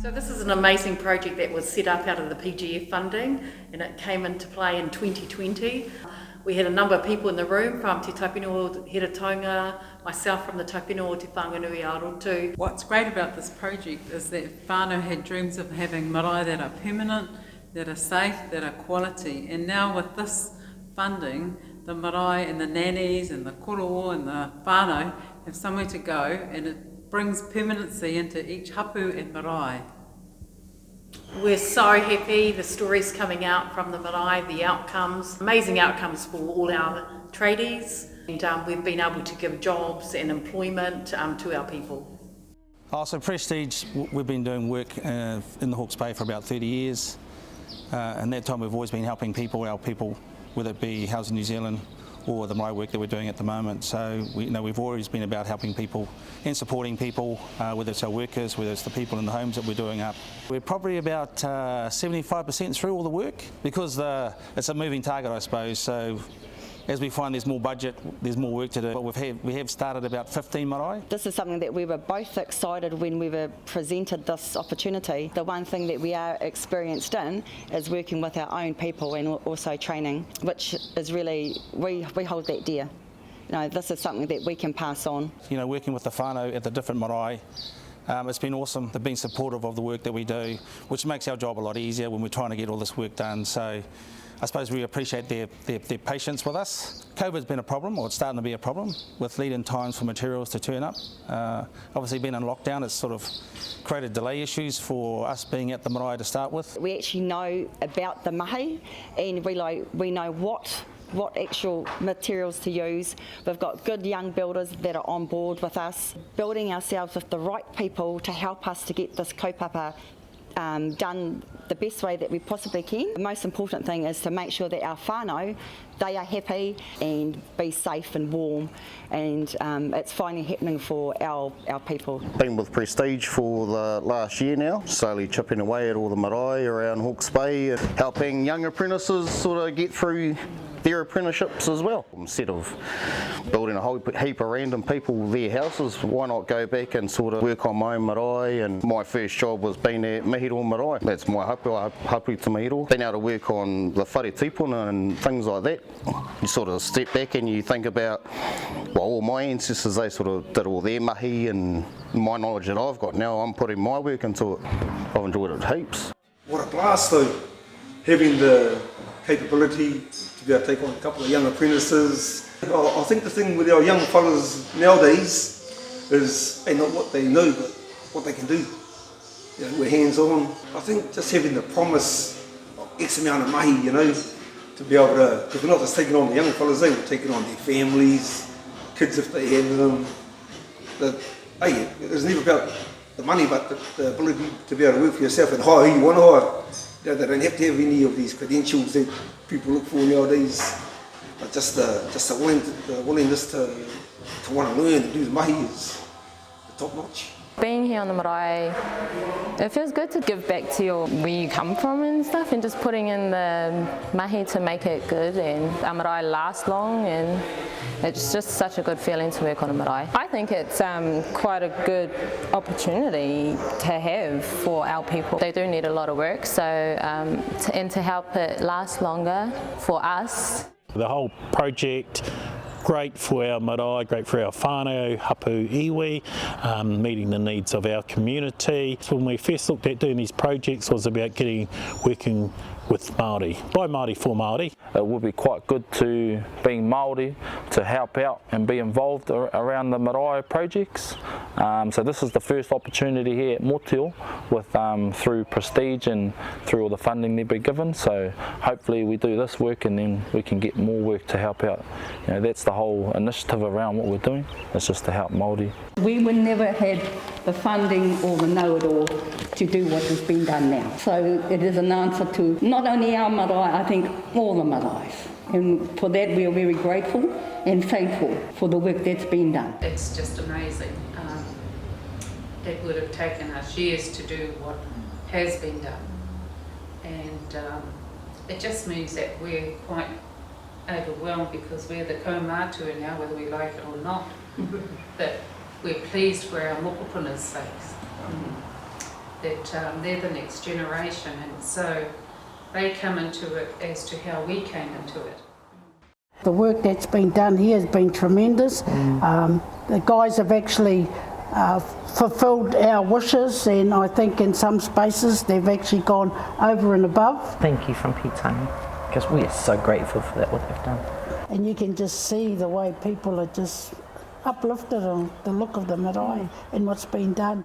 So this is an amazing project that was set up out of the PGF funding, and it came into play in 2020. We had a number of people in the room from Te Taupinui Heretaunga, myself from the Taupinui Te Whanganui Arotu. What's great about this project is that whānau had dreams of having marae that are permanent, that are safe, that are quality, and now with this funding, the marae and the nannies and the koroa and the whānau have somewhere to go, and it brings permanency into each hapū and marae. We're so happy, the stories coming out from the marae, the outcomes, amazing outcomes for all our tradies, and we've been able to give jobs and employment to our people. So Prestige, we've been doing work in the Hawke's Bay for about 30 years. And that time we've always been helping people, our people, whether it be Housing New Zealand or the marae work that we're doing at the moment. So we've always been about helping people and supporting people, whether it's our workers, whether it's the people in the homes that we're doing up. We're probably about 75% through all the work because it's a moving target, I suppose. So as we find there's more budget, there's more work to do. But we have started about 15 marae. This is something that we were both excited when we were presented this opportunity. The one thing that we are experienced in is working with our own people and also training, which is really, we hold that dear. This is something that we can pass on. Working with the whānau at the different marae, it's been awesome. They've been supportive of the work that we do, which makes our job a lot easier when we're trying to get all this work done. So I suppose we appreciate their patience with us. COVID's been a problem, or it's starting to be a problem, with lead-in times for materials to turn up. Obviously being in lockdown, it's sort of created delay issues for us being at the marae to start with. We actually know about the mahi, and we know what actual materials to use. We've got good young builders that are on board with us, building ourselves with the right people to help us to get this kaupapa done the best way that we possibly can. The most important thing is to make sure that our whānau, they are happy and be safe and warm, and it's finally happening for our people. Been with Prestige for the last year now, slowly chipping away at all the marae around Hawke's Bay, and helping young apprentices sort of get through their apprenticeships as well. Instead of building a whole heap of random people their houses, why not go back and sort of work on my own marae? And my first job was being at Mahiro Marae. That's my hapū to Mahiro. Being able to work on the whare tipuna and things like that, you sort of step back and you think about, well, all my ancestors, they sort of did all their mahi, and my knowledge that I've got now, I'm putting my work into it. I've enjoyed it heaps. What a blast though, having the capability to be able to take on a couple of young apprentices. I think the thing with our young fellas nowadays is not what they know, but what they can do. We're hands-on. I think just having the promise of X amount of mahi, to be able to, because we're not just taking on the young fellas, we're taking on their families, kids if they have them. It's never about the money, but the ability to be able to work for yourself and hire who you want to hire. They don't have to have any of these credentials that people look for nowadays, but just the willingness to want to learn and do the mahi is top notch. Being here on the marae, it feels good to give back to where you come from and stuff, and just putting in the mahi to make it good and our marae last long, and it's just such a good feeling to work on a marae. I think it's quite a good opportunity to have for our people. They do need a lot of work, so and to help it last longer for us. The whole project, great for our marae, great for our whānau, hapū, iwi, meeting the needs of our community. So when we first looked at doing these projects, it was about working with Māori, by Māori for Māori. It would be quite good to being Māori to help out and be involved around the marae projects. So this is the first opportunity here at Motio with through Prestige and through all the funding they've been given. So hopefully we do this work and then we can get more work to help out. That's the whole initiative around what we're doing. It's just to help Māori. We would never had the funding or the know-it-all to do what has been done now. So it is an answer to not only our marae, I think all the marae. And for that we are very grateful and thankful for the work that's been done. It's just amazing. It would have taken us years to do what has been done. And it just means that we're quite overwhelmed because we're the kaumātua now, whether we like it or not. That we're pleased for our mokopuna's sakes. that they're the next generation, and so they come into it as to how we came into it. The work that's been done here has been tremendous. The guys have actually fulfilled our wishes, and I think in some spaces they've actually gone over and above. Thank you from Heretaunga, because we are so grateful for that, what they've done. And you can just see the way people are just uplifted on the look of the marae and what's been done.